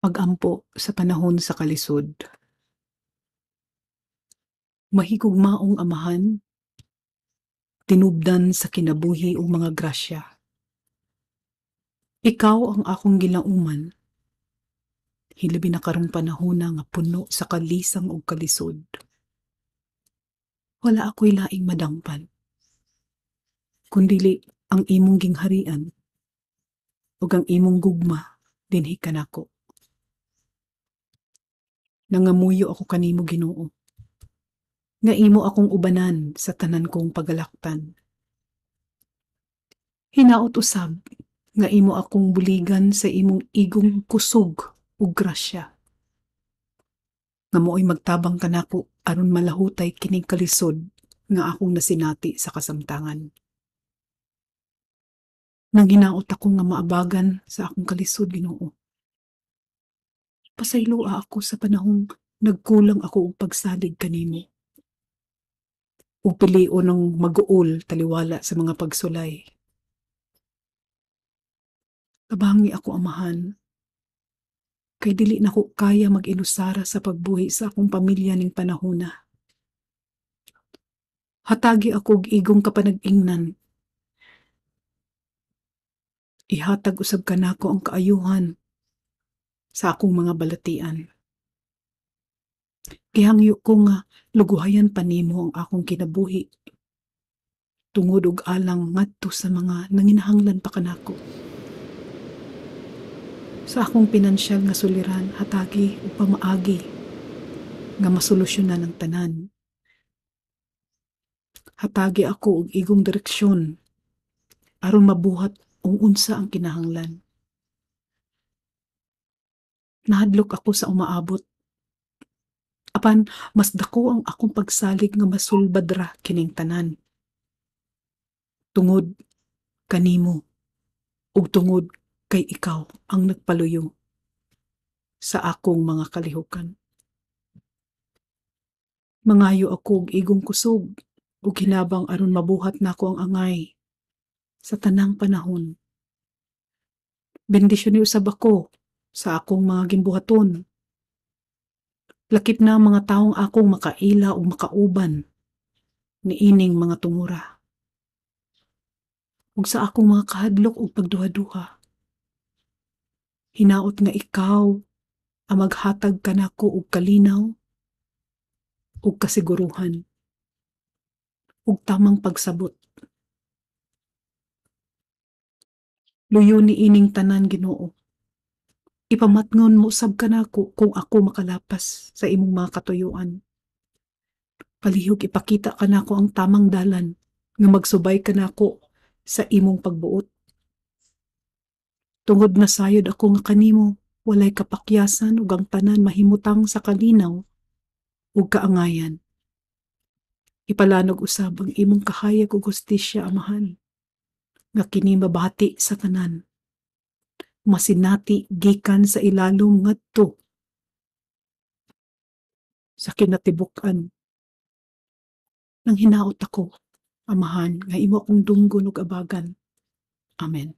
Pag-ampo sa panahon sa kalisod. Mahigugmaong Amahan, tinubdan sa kinabuhi o mga grasya. Ikaw ang akong ginauman, hilabi na karong panahona nga puno sa kalisang o kalisod. Wala ako'y laing madangpan, kundili ang imong gingharian ug ang imong gugma dinhi kanako. Nangamuyo ako kanimo, Ginoo, nga imo akong ubanan sa tanan kong pagalaktan. Hinaot usab nga imo akong buligan sa imong igong kusog ug grasya. Nga mo'y magtabang kanako aron malahutay kining kalisod nga akong nasinati sa kasamtangan. Nang hinaot ako nga maabagan sa akong kalisod, Ginoo. Pasaylua ako sa panahong nagkulang ako og pagsalig kanimo. Ug pilion ng mag-uol taliwala sa mga pagsulay. Tabangi ako, Amahan, kay dili na ko kaya mag-inusara sa pagbuhi sa akong pamilya ning panahona. Hatagi ako og igong kapanag-ingnan. Ihatag usab kanako ang kaayuhan sa akong mga balatian. Gihangyo ko nga luguhayan pa nimo ang akong kinabuhi tungod og alang ngadto sa mga nanginahanglan pa kanako. Sa akong pinansyal nga suliran, hatagi o pamaagi nga masolusyonan ang tanan. Hatagi ako og igong direksyon aron mabuhat ung unsa ang kinahanglan. Nahadlok ako sa umaabot. Apan mas dako ang akong pagsalig nga masulbad ra kining tanan. Tungod kanimo ug tungod kay ikaw ang nagpaluyo sa akong mga kalihukan. Mangayo ako og igong kusog ug hinabang aron mabuhat nako ang angay sa tanang panahon. Bendisyon usab ako sa akong mga ginbuhaton. Lakip na ang mga taong akong makaila o makauban ni ining mga tungura. Ug sa akong mga kahadlok o pagduha-duha. Hinaot nga ikaw ang maghatag kanako og kalinaw ug kasiguruhan ug tamang pagsabot. Luyo ni ining tanan, Ginoo. Ipamatngon mo sab kanako kung ako makalapas sa imong mga katuyuan. Palihog ipakita kanako ang tamang dalan nga magsubay kanako sa imong pagbuot. Tungod na sayod ako nga kanimo, walay kapakyasan ug ang tanan mahimutang sa kalinaw ug kaangayan. Ipalanog usab ang imong kahayag ug hustisya, Amahan, nga kini mabati sa tanan. Masinati gikan sa ilalom ngadto sa kinatibuk-an. Nang hinaot ako, Amahan, nga imo akong dunggon ug abagan. Amen.